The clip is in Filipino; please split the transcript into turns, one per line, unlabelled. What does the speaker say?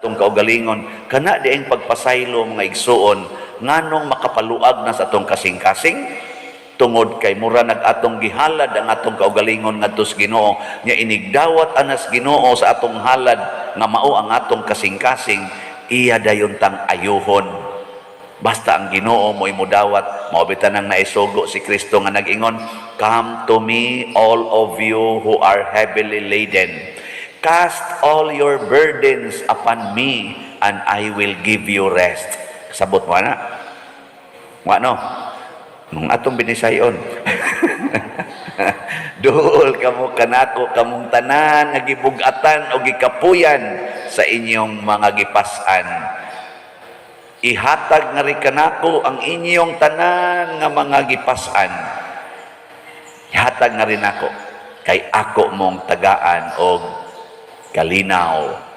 atong kaugalingon kana diing pagpasaylo mga igsuon nganong makapaluag na sa atong kasing-kasing tungod kay mura nag-atong gihalad ang atong kaugalingon ngadto sa Ginoo nya inigdawat anas Ginoo sa atong halad nga mao ang atong kasing-kasing iya dayon tang ayuhon basta ang Ginoo mo imudawat mao bitan nang naisugo si Kristo nga nag-ingon, "Come to me all of you who are heavily laden, cast all your burdens upon me and I will give you rest." Sabot mo na no nung atong binisayon duol kamo kanako kamong tanan nga gibug-atan o gikapuyan sa inyong mga gipas-an, ihatag nga ri kanako ang inyong tanan nga mga gipas-an, ihatag nga rin ako kay ako mong tagaan og kalinaw